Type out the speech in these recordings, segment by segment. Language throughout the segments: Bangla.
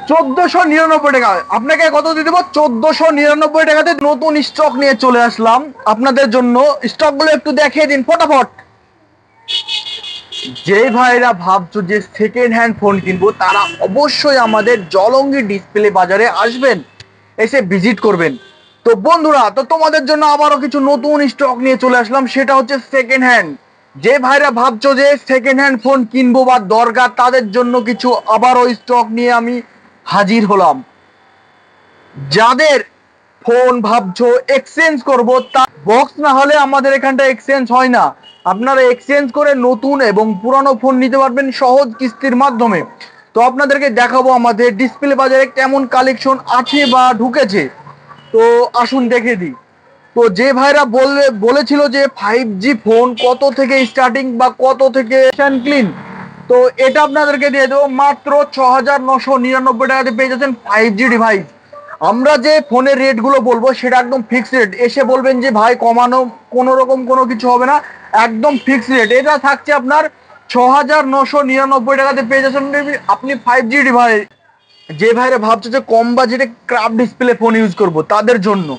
1499 টাকা। আপনাকে কত দিয়ে দেবো? 1499 টাকাতে নতুন স্টক নিয়ে চলে আসলাম আপনাদের জন্য। স্টক গুলো একটু দেখিয়ে দিন ফটাফট। যে ভাইরা ভাবছো যে সেকেন্ড হ্যান্ড ফোন কিনবো, তারা অবশ্যই আমাদের জলঙ্গি ডিসপ্লে বাজারে আসবেন, এসে ভিজিট করবেন। তো বন্ধুরা, তো তোমাদের জন্য আবারও কিছু নতুন স্টক নিয়ে চলে আসলাম, সেটা হচ্ছে সেকেন্ড হ্যান্ড। যে ভাইরা ভাবছো যে সেকেন্ড হ্যান্ড ফোন কিনবো বা দরকার, তাদের জন্য কিছু আবারও স্টক নিয়ে আমি হাজির হলাম। যাদের ফোন ভাবছো এক্সচেঞ্জ করব, তা বক্স না হলে আমাদের এখানটা এক্সচেঞ্জ হয় না। আপনারা এক্সচেঞ্জ করে নতুন এবং পুরানো ফোন নিতে পারবেন সহজ কিস্তির মাধ্যমে। তো আপনাদেরকে দেখাবো আমাদের ডিসপ্লে বাজারে কেমন কালেকশন আছে বা ঢুকেছে। তো আসুন দেখে দিই। তো যে ভাইরা বলেছিল যে 5G ফোন কত থেকে স্টার্টিং বা কত থেকে ক্লিন, তো এটা আপনাদেরকে দিয়ে দেবো মাত্র 6999 টাকাতে পেয়ে যাচ্ছেন 5G ডিভাইস। আমরা যে ফোনের রেটগুলো বলবো সেটা একদম ফিক্সড রেট। এসে বলবেন যে ভাই কমানো, কোনো রকম কোনো কিছু হবে না, একদম ফিক্সড রেট। এটা থাকছে আপনার 6999 টাকাতে পেয়ে যাচ্ছেন আপনি 5G ডিভাইস। যে ভাইরা ভাবছে যে কম বাজেটে ক্রাফট ডিসপ্লে ফোন ইউজ করব, তাদের জন্য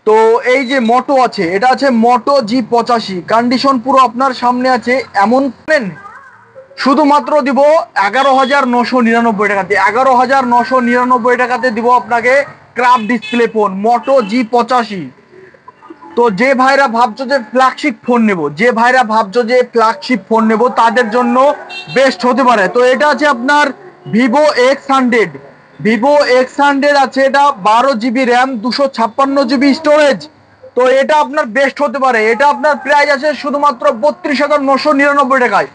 তো এই যে মোটো আছে, এটা আছে মোটো G85, কন্ডিশন পুরো আপনার সামনে আছে। এমন পেন শুধুমাত্র দিব 11,999 টাকাতে। 11,999 টাকাতে দিব আপনাকে ক্রাফট ডিসপ্লে ফোন মোটো G85। তো যে ভাইরা ভাবছো যে ফ্ল্যাগশিপ ফোন নেব, যে ভাইরা ভাবছো যে ফ্ল্যাগশিপ ফোন নেব, তাদের জন্য বেস্ট হতে পারে। তো এটা আছে আপনার Vivo X100। Vivo X100 আছে, এটা 12 GB র্যাম, 256 GB স্টোরেজ। তো এটা আপনার বেস্ট হতে পারে। এটা আপনার প্রাইস আছে শুধুমাত্র 32,999 টাকায়।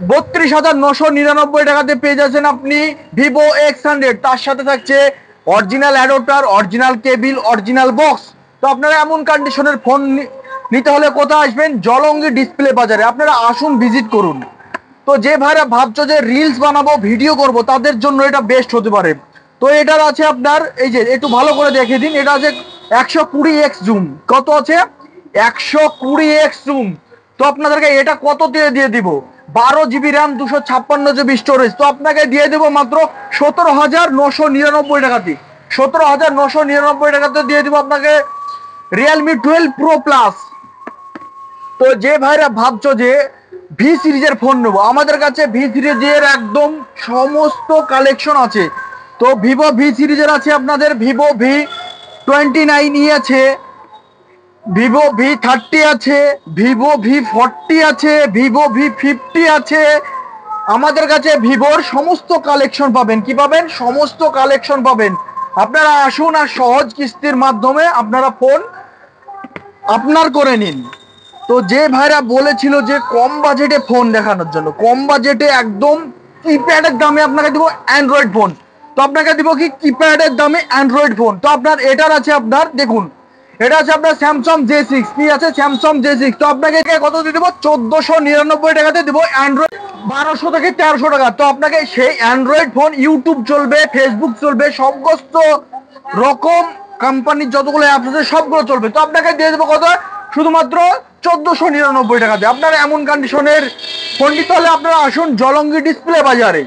32,999 টাকাতে পেয়ে যাচ্ছেন আপনি Vivo X100। তার সাথে থাকছে original adapter, original cable, original box. তো আপনারা এমন কন্ডিশনের ফোন নিতে হলে কোথায় আসবেন? জলঙ্গি ডিসপ্লে বাজারে। আপনারা আসুন, ভিজিট করুন। তো যে ভাইরা ভাবছো যে রিলস বানাবো, ভিডিও করব, তাদের জন্য এটা বেস্ট হতে পারে। তো এটার আছে আপনার, এই যে একটু ভালো করে দেখিয়ে দিন, এটা আছে 120x জুম। কত আছে? 120x zoom. তো আপনাদেরকে এটা কত দিয়ে দিব? 12 GB র্যাম, 256 GB স্টোরেজ। তো আপনাকে দিয়ে দেবো মাত্র 17,999 টাকাতে। 17,999 টাকাতে দিয়ে দিব আপনাকে Realme 12 Pro Plus। তো যে ভাইরা ভাবছো যে ভি সিরিজের ফোন নেবো, আমাদের কাছে ভি সিরিজের একদম সমস্ত কালেকশন আছে। তো ভিভো ভি সিরিজের আছে আপনাদের Vivo V29E আছে, Vivo V30 আছে, Vivo V40 আছে, Vivo V50 আছে। আমাদের কাছে ভিভোর সমস্ত কালেকশন পাবেন। কি পাবেন? সমস্ত কালেকশন পাবেন। আপনারা আসুন আর সহজ কিস্তির মাধ্যমে আপনারা ফোন আপনার করে নিন। তো যে ভাইরা বলেছিল যে কম বাজেটে ফোন দেখানোর জন্য, কম বাজেটে একদম কিপ্যাডের দামে আপনাকে দিব অ্যান্ড্রয়েড ফোন। তো আপনাকে দিব কি কিপ্যাডের দামে অ্যান্ড্রয়েড ফোন। তো আপনার এটার আছে আপনার, দেখুন, এটা আছে আপনার Samsung J6। কি আছে? Samsung J6। তো আপনাকে কত দিয়ে দেবো? 1499 টাকাতে দিব অ্যান্ড্রয়েড, 1200 থেকে 1300 টাকা। তো আপনাকে সেই অ্যান্ড্রয়েড ফোন ইউটিউব চলবে, ফেসবুক চলবে, সমস্ত রকম কোম্পানির যতগুলো অ্যাপস আছে সবগুলো চলবে। তো আপনাকে দিয়ে দেবো কত? শুধুমাত্র 1499 টাকাতে। আপনারা এমন কন্ডিশনের ফোন নিতে হলে আপনারা আসুন জলঙ্গি ডিসপ্লে বাজারে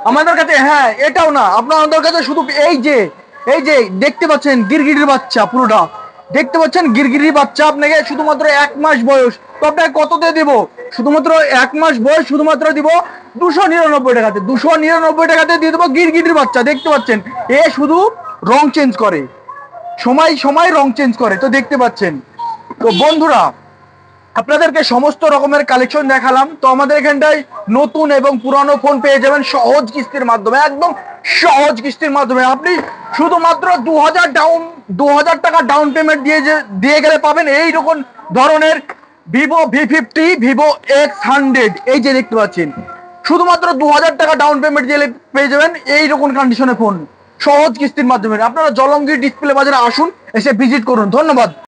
আমাদের কাছে। হ্যাঁ, এটাও না, আপনাদের কাছে শুধু এই যে দেখতে পাচ্ছেন গিরগিটির বাচ্চা, পুরোটা দেখতে পাচ্ছেন গিরগিটির বাচ্চা। আপনাকে শুধুমাত্র 1 মাস বয়স। তো আপনাকে কত দিয়ে দিব? শুধুমাত্র 1 মাস বয়স, শুধুমাত্র দিব 299 টাকাতে। 299 টাকাতে দিয়ে দেবো গিরগিটির বাচ্চা। দেখতে পাচ্ছেন, এ শুধু রং চেঞ্জ করে, সময় সময় রং চেঞ্জ করে। তো দেখতে পাচ্ছেন। তো বন্ধুরা, আপনাদেরকে সমস্ত রকমের কালেকশন দেখালাম। তো আমাদের এখানটায় নতুন এবং পুরানো ফোন পেয়ে যাবেন সহজ কিস্তির মাধ্যমে, একদম সহজ কিস্তির মাধ্যমে। আপনি শুধুমাত্র 2,000 টাকা ডাউন পেমেন্ট দিয়ে গেলে পাবেন এই রকম ধরনের Vivo V50, Vivo X100। এই যে দেখতে পাচ্ছেন, শুধুমাত্র 2,000 টাকা ডাউন পেমেন্ট দিয়ে পেয়ে যাবেন এই রকম কন্ডিশনের ফোন সহজ কিস্তির মাধ্যমে। আপনারা জলঙ্গির ডিসপ্লে বাজারে আসুন, এসে ভিজিট করুন। ধন্যবাদ।